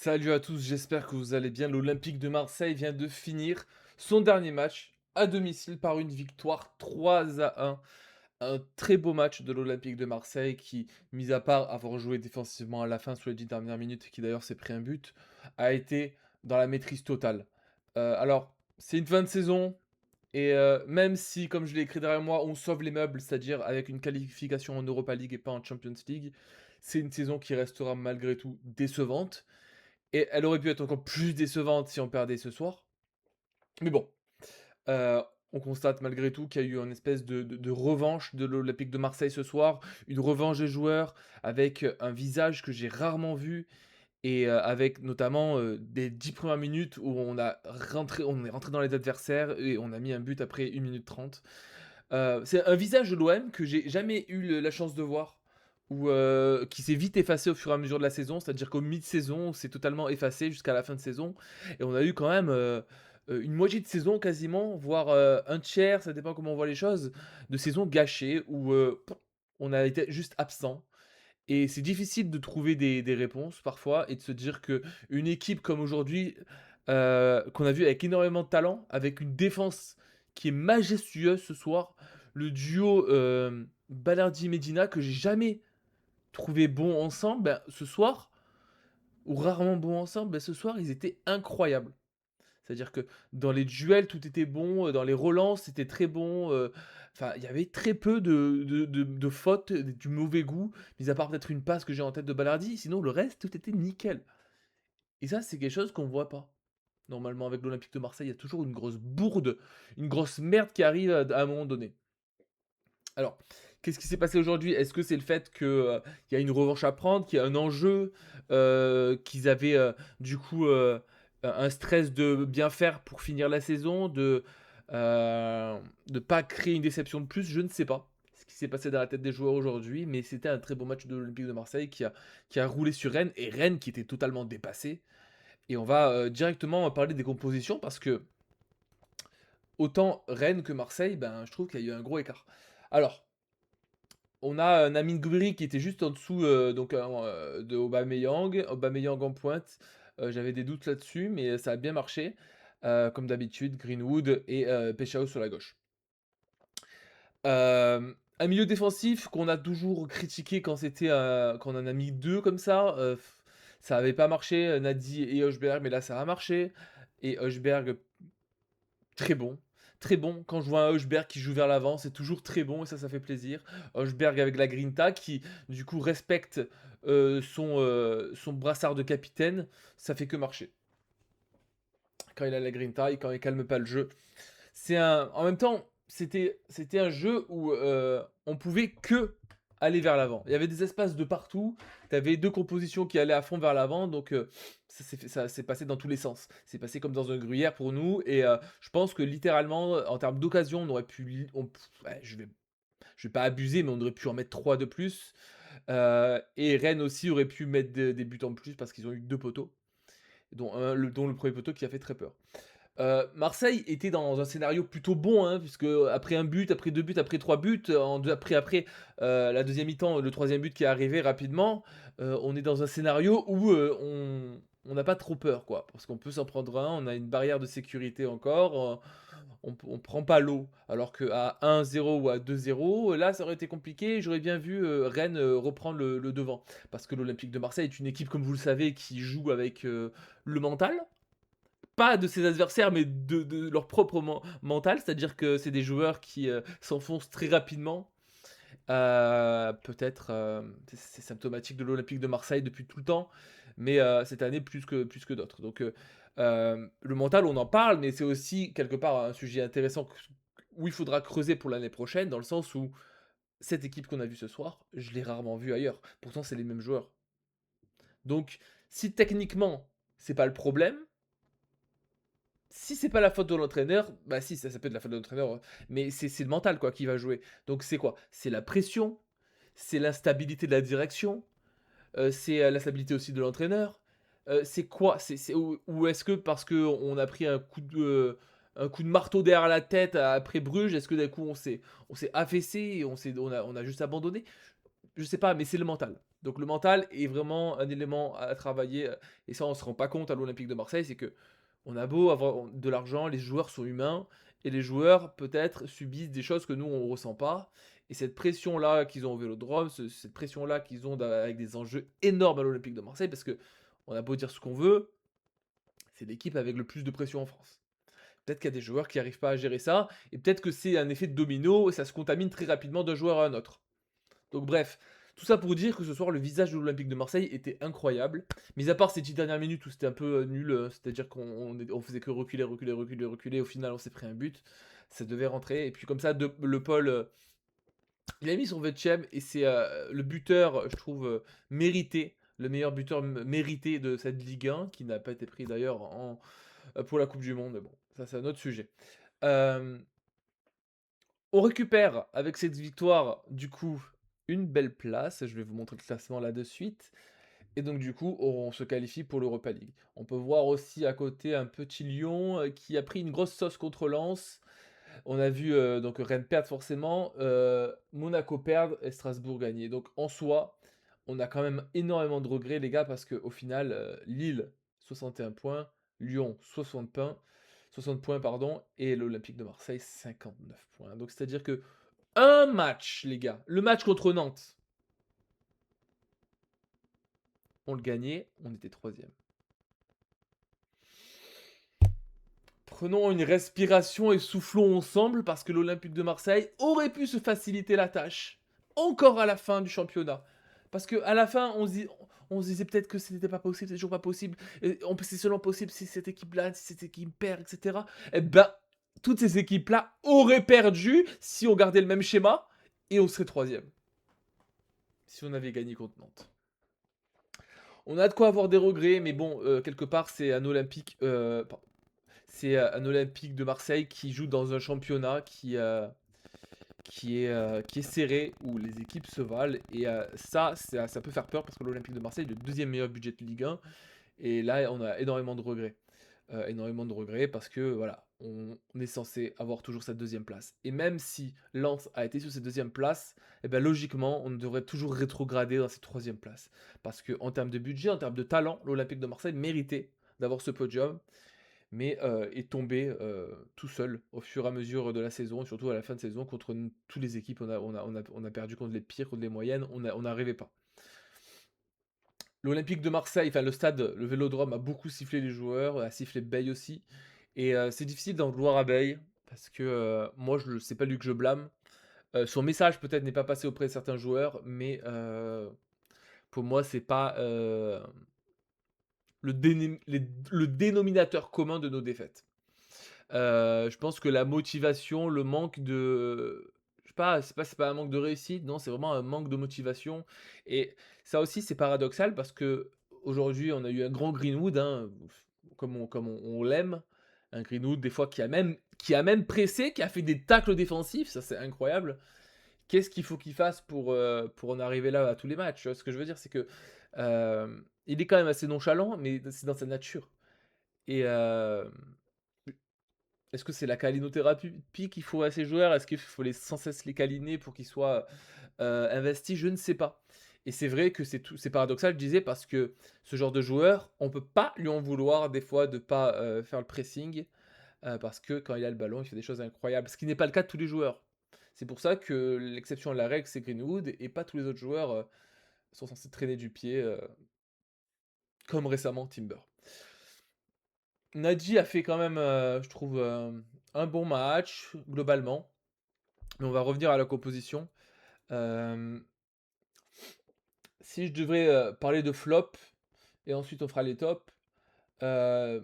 Salut à tous, j'espère que vous allez bien. L'Olympique de Marseille vient de finir son dernier match à domicile par une victoire 3-1. Un très beau match de l'Olympique de Marseille qui, mis à part avoir joué défensivement à la fin sur les 10 dernières minutes, qui d'ailleurs s'est pris un but, a été dans la maîtrise totale. Alors, c'est une fin de saison et même si, comme je l'ai écrit derrière moi, on sauve les meubles, c'est-à-dire avec une qualification en Europa League et pas en Champions League, c'est une saison qui restera malgré tout décevante. Et elle aurait pu être encore plus décevante si on perdait ce soir. Mais bon, heu, on constate malgré tout qu'il y a eu une espèce de revanche de l'Olympique de Marseille ce soir. Une revanche des joueurs avec, un visage que j'ai rarement vu et avec notamment, des 10 premières minutes où on est rentré dans les adversaires et on a mis un but après 1 minute 30. C'est un visage de l'OM que j'ai jamais eu la chance de voir ou qui s'est vite effacé au fur et à mesure de la saison. C'est-à-dire qu'au mi-saison, c'est totalement effacé jusqu'à la fin de saison et on a eu quand même, une moitié de saison quasiment, voire, un tiers, ça dépend comment on voit les choses, de saison gâchée où, on a été juste absent et c'est difficile de trouver des réponses parfois et de se dire qu'une équipe comme aujourd'hui, qu'on a vu avec énormément de talent, avec une défense qui est majestueuse ce soir, le duo, Balerdi-Medina que j'ai jamais trouvé bon ensemble, ben, ce soir ou rarement bon ensemble, ben, ce soir ils étaient incroyables. C'est-à-dire que dans les duels, tout était bon, dans les relances, c'était très bon, enfin, il y avait très peu de fautes, du mauvais goût, mis à part peut-être une passe que j'ai en tête de Balardi, sinon le reste, tout était nickel. Et ça, c'est quelque chose qu'on voit pas. Normalement, avec l'Olympique de Marseille, il y a toujours une grosse bourde, une grosse merde qui arrive à un moment donné. Alors, qu'est-ce qui s'est passé aujourd'hui? Est-ce que c'est le fait que, il y a une revanche à prendre, qu'il y a un enjeu, qu'ils avaient, du coup, un stress de bien faire pour finir la saison, de pas créer une déception de plus? Je ne sais pas ce qui s'est passé dans la tête des joueurs aujourd'hui, mais c'était un très beau match de l'Olympique de Marseille qui a roulé sur Rennes et Rennes qui était totalement dépassé et on va, directement parler des compositions parce que autant Rennes que Marseille, ben, je trouve qu'il y a eu un gros écart. Alors, on a, Amine Gouiri qui était juste en dessous, donc de Aubameyang. Aubameyang en pointe, j'avais des doutes là-dessus, mais ça a bien marché, comme d'habitude, Greenwood et Peshao sur la gauche. Un milieu défensif qu'on a toujours critiqué quand on en a mis 2 comme ça, ça avait pas marché, Nadi et Højbjerg, mais là ça a marché et Højbjerg très bon, très bon. Quand je vois un Højbjerg qui joue vers l'avant, c'est toujours très bon et ça fait plaisir. Højbjerg avec la grinta qui, du coup, respecte, son brassard de capitaine, ça fait que marcher. Quand il a la grinta et quand il calme pas le jeu. En même temps, c'était un jeu où, on pouvait que aller vers l'avant. Il y avait des espaces de partout, tu avais 2 compositions qui allaient à fond vers l'avant, donc ça s'est passé dans tous les sens. C'est passé comme dans un gruyère pour nous et je pense que littéralement, en termes d'occasion, on aurait pu li on p ouais, je vais pas abuser, mais on aurait pu en mettre 3 de plus, et Rennes aussi aurait pu mettre des buts en plus parce qu'ils ont eu 2 poteaux, dont le premier poteau qui a fait très peur. Marseille était dans un scénario plutôt bon, hein, puisque après un but, après 2 buts, après 3 buts, la deuxième mi-temps, le troisième but qui est arrivé rapidement, on est dans un scénario où, on n'a pas trop peur, quoi. Parce qu'on peut s'en prendre un, on a une barrière de sécurité encore, on prend pas l'eau. Alors qu'à 1-0 ou à 2-0, là, ça aurait été compliqué. J'aurais bien vu, Rennes, reprendre le devant. Parce que l'Olympique de Marseille est une équipe, comme vous le savez, qui joue avec, le mental, pas de ses adversaires, mais de leur propre mental, c'est-à-dire que c'est des joueurs qui s'enfoncent très rapidement. Peut-être c'est symptomatique de l'Olympique de Marseille depuis tout le temps, mais cette année plus que d'autres. Donc le mental, on en parle, mais c'est aussi quelque part un sujet intéressant où il faudra creuser pour l'année prochaine, dans le sens où cette équipe qu'on a vue ce soir, je l'ai rarement vue ailleurs. Pourtant, c'est les mêmes joueurs. Donc, si techniquement, c'est pas le problème, si c'est pas la faute de l'entraîneur, bah si, ça peut être la faute de l'entraîneur, mais c'est le mental quoi qui va jouer. Donc c'est quoi? C'est la pression, c'est l'instabilité de la direction, c'est, la stabilité aussi de l'entraîneur. C'est quoi? C'est ou est-ce que parce qu'on a pris un coup de marteau derrière la tête après Bruges, est-ce que d'un coup on s'est affaissé et on a juste abandonné? Je sais pas, mais c'est le mental. Donc le mental est vraiment un élément à travailler, et ça on se rend pas compte à l'Olympique de Marseille, c'est que on a beau avoir de l'argent, les joueurs sont humains et les joueurs peut-être subissent des choses que nous on ressent pas, et cette pression-là qu'ils ont au Vélodrome, cette pression-là qu'ils ont avec des enjeux énormes à l'Olympique de Marseille, parce que on a beau dire ce qu'on veut, c'est l'équipe avec le plus de pression en France. Peut-être qu'il y a des joueurs qui n'arrivent pas à gérer ça, et peut-être que c'est un effet de domino, et ça se contamine très rapidement d'un joueur à un autre. Donc bref, tout ça pour dire que ce soir, le visage de l'Olympique de Marseille était incroyable. Mis à part ces 10 dernières minutes où c'était un peu nul, c'est-à-dire qu'on faisait que reculer, reculer, reculer, reculer. Au final, on s'est pris un but. Ça devait rentrer. Et puis comme ça, le Paul, il a mis son 20e et c'est le buteur, je trouve, mérité. Le meilleur buteur mérité de cette Ligue 1, qui n'a pas été pris d'ailleurs pour la Coupe du Monde. Mais bon, ça c'est un autre sujet. Euh, on récupère avec cette victoire, du coup, une belle place. Je vais vous montrer le classement là de suite. Et donc, du coup, on se qualifie pour l'Europa League. On peut voir aussi à côté un petit Lyon qui a pris une grosse sauce contre Lens. On a vu donc Rennes perdre forcément, Monaco perdre et Strasbourg gagner. Donc, en soi, on a quand même énormément de regrets, les gars, parce qu'au final, Lille, 61 points, Lyon, 60 points, pardon, et l'Olympique de Marseille, 59 points. Donc, c'est-à-dire que un match, les gars, le match contre Nantes, on le gagnait, on était troisième. Prenons une respiration et soufflons ensemble parce que l'Olympique de Marseille aurait pu se faciliter la tâche. Encore à la fin du championnat. Parce qu'à la fin, on se disait peut-être que ce n'était pas possible, c'est toujours pas possible. C'est seulement possible si cette équipe-là, si cette équipe perd, etc. Eh ben, toutes ces équipes-là auraient perdu si on gardait le même schéma et on serait troisième. Si on avait gagné contre Nantes. On a de quoi avoir des regrets, mais bon, quelque part, c'est un Olympique. C'est un Olympique de Marseille qui joue dans un championnat qui est serré, où les équipes se valent. Et ça peut faire peur parce que l'Olympique de Marseille est le deuxième meilleur budget de Ligue 1. Et là, on a énormément de regrets. Énormément de regrets parce que voilà, on est censé avoir toujours cette deuxième place. Et même si Lens a été sur cette deuxième place, eh ben logiquement, on devrait toujours rétrograder dans cette troisième place. Parce que en termes de budget, en termes de talent, l'Olympique de Marseille méritait d'avoir ce podium, mais est tombé tout seul au fur et à mesure de la saison, et surtout à la fin de saison, contre toutes les équipes. On a perdu contre les pires, contre les moyennes, on n'arrivait pas. L'Olympique de Marseille, enfin le stade, le Vélodrome a beaucoup sifflé les joueurs, a sifflé Bey aussi. Et c'est difficile d'en vouloir à Bey, parce que moi, c'est pas lui que je blâme. Son message peut-être n'est pas passé auprès de certains joueurs, mais pour moi, c'est pas le dénominateur commun de nos défaites. Je pense que la motivation, le manque de, je sais pas, c'est pas un manque de réussite, non, c'est vraiment un manque de motivation. Et ça aussi, c'est paradoxal parce que aujourd'hui, on a eu un grand Greenwood, hein, comme on l'aime, un Greenwood des fois qui a même pressé, qui a fait des tacles défensifs, ça c'est incroyable. Qu'est-ce qu'il faut qu'il fasse pour en arriver là à tous les matchs? Ce que je veux dire, c'est que il est quand même assez nonchalant, mais c'est dans sa nature. Et est-ce que c'est la câlinothérapie qu'il faut à ces joueurs? Est-ce qu'il faut sans cesse les câliner pour qu'ils soient investis? Je ne sais pas. Et c'est vrai que c'est paradoxal, je disais, parce que ce genre de joueur, on peut pas lui en vouloir des fois de pas faire le pressing, parce que quand il a le ballon, il fait des choses incroyables. Ce qui n'est pas le cas de tous les joueurs. C'est pour ça que l'exception à la règle, c'est Greenwood, et pas tous les autres joueurs sont censés traîner du pied, comme récemment Timber. Nadji a fait quand même, je trouve, un bon match, globalement. Mais on va revenir à la composition. Euh, Si je devrais parler de flop, et ensuite on fera les tops. Euh,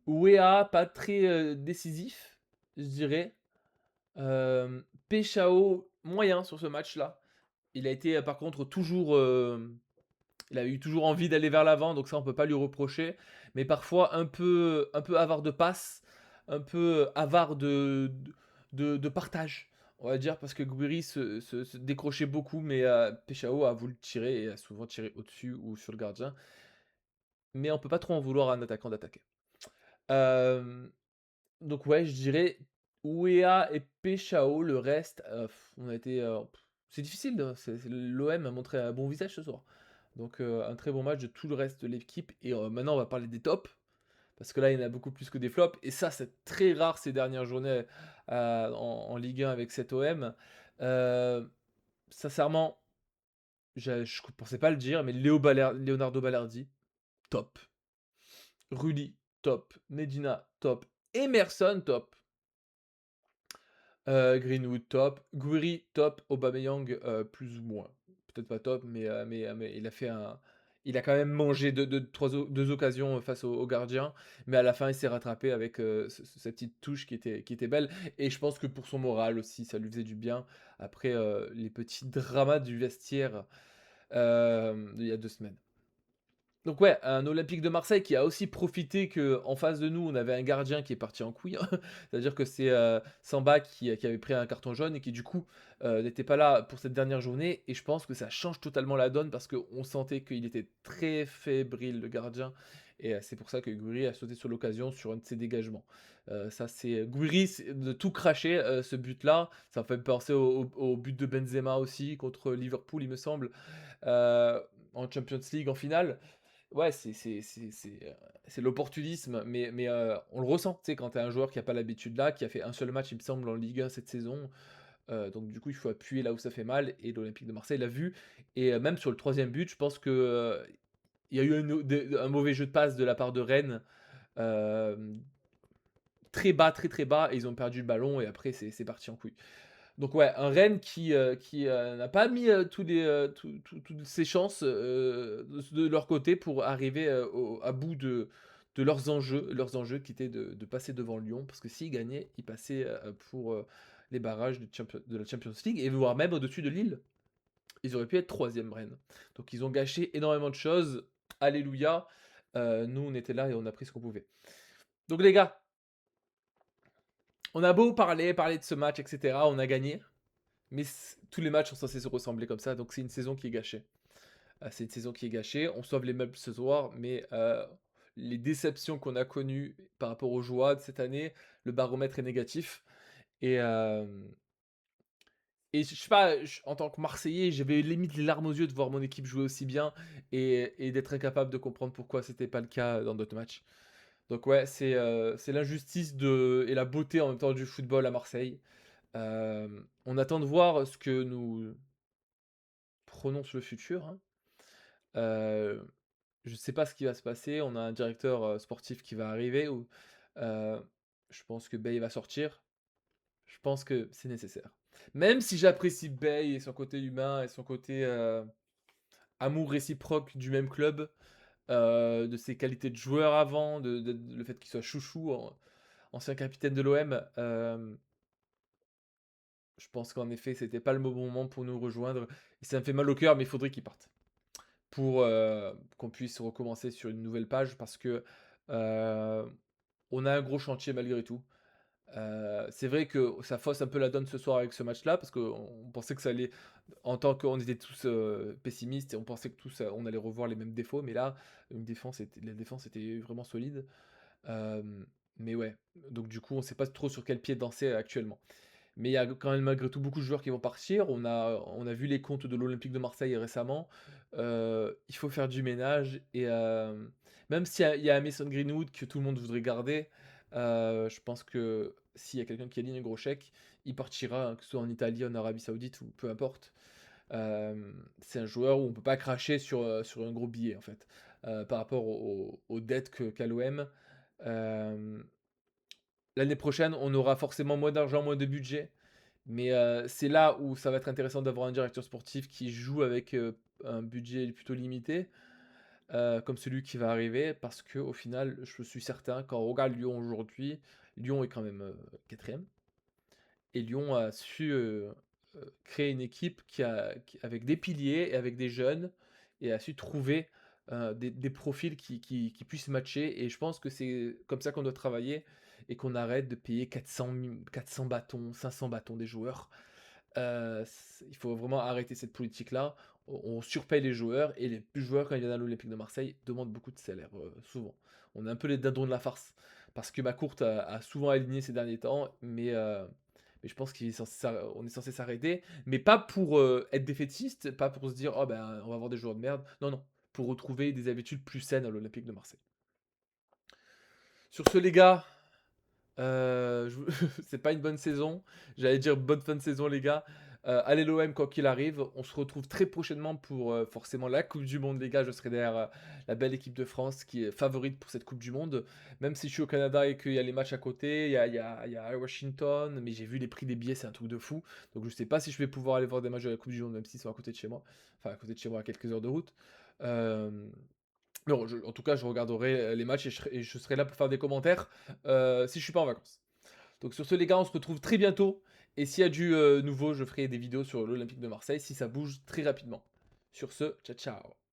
Wea, pas très décisif, je dirais. Peshao, moyen sur ce match-là. Il a été par contre toujours. Il a eu toujours envie d'aller vers l'avant, donc ça on peut pas lui reprocher. Mais parfois un peu avare de passe, un peu avare de partage, on va dire, parce que Guiri se décrochait beaucoup, mais Peshao a voulu tirer et a souvent tiré au-dessus ou sur le gardien. Mais on peut pas trop en vouloir à un attaquant d'attaquer. Euh, donc ouais, je dirais Ouéa et Peshao, le reste, on a été c'est difficile, l'OM a montré un bon visage ce soir. Donc un très bon match de tout le reste de l'équipe et maintenant on va parler des tops, parce que là il y en a beaucoup plus que des flops et ça c'est très rare ces dernières journées, en Ligue 1 avec cet OM. Heu, Sincèrement, je pensais pas le dire, mais Leonardo Balerdi, top. Rudy, top. Medina, top. Emerson, top. Greenwood, top. Gouiri, top. Aubameyang, plus ou moins. Peut-être pas top, mais il a quand même mangé 2 occasions face au gardien, mais à la fin, il s'est rattrapé avec, cette petite touche qui était belle et je pense que pour son moral aussi, ça lui faisait du bien après, les petits dramas du vestiaire, il y a 2 semaines. Donc ouais, un Olympique de Marseille qui a aussi profité que en face de nous, on avait un gardien qui est parti en couille. C'est-à-dire que c'est, Samba qui avait pris un carton jaune et qui du coup, n'était pas là pour cette dernière journée et je pense que ça change totalement la donne parce qu'on sentait qu'il était très fébrile le gardien et c'est pour ça que Gouiri a sauté sur l'occasion sur un de ses dégagements. Ça c'est Gouiri de tout cracher, ce but-là, ça me fait penser au but de Benzema aussi contre Liverpool il me semble, heu, en Champions League en finale. Ouais, c'est l'opportunisme, mais on le ressent, tu sais, quand tu as un joueur qui a pas l'habitude là, qui a fait un seul match, il me semble, en Ligue 1 cette saison, donc du coup, il faut appuyer là où ça fait mal et l'Olympique de Marseille l'a vu et même sur le troisième but, je pense que, il y a eu un mauvais jeu de passe de la part de Rennes, hem, très bas, très, très bas et ils ont perdu le ballon et après c'est parti en couille. Donc ouais, un Rennes qui n'a pas mis, toutes ses chances, de leur côté pour arriver, à bout de leurs enjeux qui étaient de passer devant Lyon. Parce que s'ils gagnaient, ils passaient, pour, les barrages de la Champions League et voire même au-dessus de Lille. Ils auraient pu être 3e Rennes. Donc ils ont gâché énormément de choses. Alléluia. Nous on était là et on a pris ce qu'on pouvait. Donc les gars, on a beau parler de ce match et cetera, on a gagné. Mais tous les matchs sont censés se ressembler comme ça, donc c'est une saison qui est gâchée. C'est une saison qui est gâchée. On sauve les meubles ce soir, mais les déceptions qu'on a connues par rapport aux joies de cette année, le baromètre est négatif. Et, je sais pas, en tant que Marseillais, j'avais limite les larmes aux yeux de voir mon équipe jouer aussi bien et d'être incapable de comprendre pourquoi c'était pas le cas dans d'autres matchs. Donc ouais, c'est l'injustice et la beauté en même temps du football à Marseille. On attend de voir ce que nous prononce le futur, hein. Heu, je sais pas ce qui va se passer. On a un directeur, sportif qui va arriver ou heu, je pense que Bey va sortir. Je pense que c'est nécessaire. Même si j'apprécie Bey et son côté humain et son côté, amour réciproque du même club, de ses qualités de joueur avant, le fait qu'il soit chouchou, ancien capitaine de l'OM, je pense qu'en effet, c'était pas le bon moment pour nous rejoindre et ça me fait mal au cœur, mais il faudrait qu'il parte. Pour, qu'on puisse recommencer sur une nouvelle page parce que, heu, on a un gros chantier malgré tout. C'est vrai que ça fausse un peu la donne ce soir avec ce match-là parce qu'on pensait que ça allait en tant qu'on était tous, pessimistes et on pensait que tous, on allait revoir les mêmes défauts, mais là, la défense était vraiment solide. Hem, mais ouais, donc du coup, on sait pas trop sur quel pied danser actuellement. Mais il y a quand même malgré tout beaucoup de joueurs qui vont partir. On a vu les comptes de l'Olympique de Marseille récemment. Il faut faire du ménage et même s'il y a Mason Greenwood que tout le monde voudrait garder, je pense que s'il y a quelqu'un qui aligne un gros chèque, il partira, hein, que ce soit en Italie, en Arabie Saoudite ou peu importe. C'est un joueur où on peut pas cracher sur un gros billet en fait, par rapport aux dettes qu'a l'OM. L'année prochaine, on aura forcément moins d'argent, moins de budget. Mais c'est là où ça va être intéressant d'avoir un directeur sportif qui joue avec, un budget plutôt limité, comme celui qui va arriver. Parce que au final, je suis certain, quand on regarde Lyon aujourd'hui, Lyon est quand même, 4e et Lyon a su, créer une équipe avec des piliers et avec des jeunes et a su trouver, des profils qui puissent matcher et je pense que c'est comme ça qu'on doit travailler et qu'on arrête de payer 400 bâtons, 500 bâtons des joueurs. Il faut vraiment arrêter cette politique-là. On surpaye les joueurs et les joueurs, quand ils viennent à l'Olympique de Marseille, demandent beaucoup de salaire, souvent. On est un peu les dindons de la farce parce que Macourt a souvent aligné ces derniers temps, mais je pense on est censé s'arrêter, mais pas pour, être défaitiste, pas pour se dire: «Oh ben, on va avoir des joueurs de merde». Non, non, pour retrouver des habitudes plus saines à l'Olympique de Marseille. Sur ce les gars, je vous c'est pas une bonne saison. J'allais dire bonne fin de saison les gars. Allez l'OM quoi qu'il arrive. On se retrouve très prochainement pour, forcément la coupe du monde les gars. Je serai derrière, la belle équipe de France qui est favorite pour cette coupe du monde. Même si je suis au Canada et qu'il y a les matchs à côté, il y a Washington, mais j'ai vu les prix des billets, c'est un truc de fou. Donc je sais pas si je vais pouvoir aller voir des matchs de la coupe du monde même s'ils sont à côté de chez moi. Enfin à côté de chez moi à quelques heures de route. Hem non, en tout cas, je regarderai, les matchs et je serai là pour faire des commentaires, si je suis pas en vacances. Donc sur ce les gars, on se retrouve très bientôt et s'il y a du, nouveau, je ferai des vidéos sur l'Olympique de Marseille si ça bouge très rapidement. Sur ce, ciao ciao.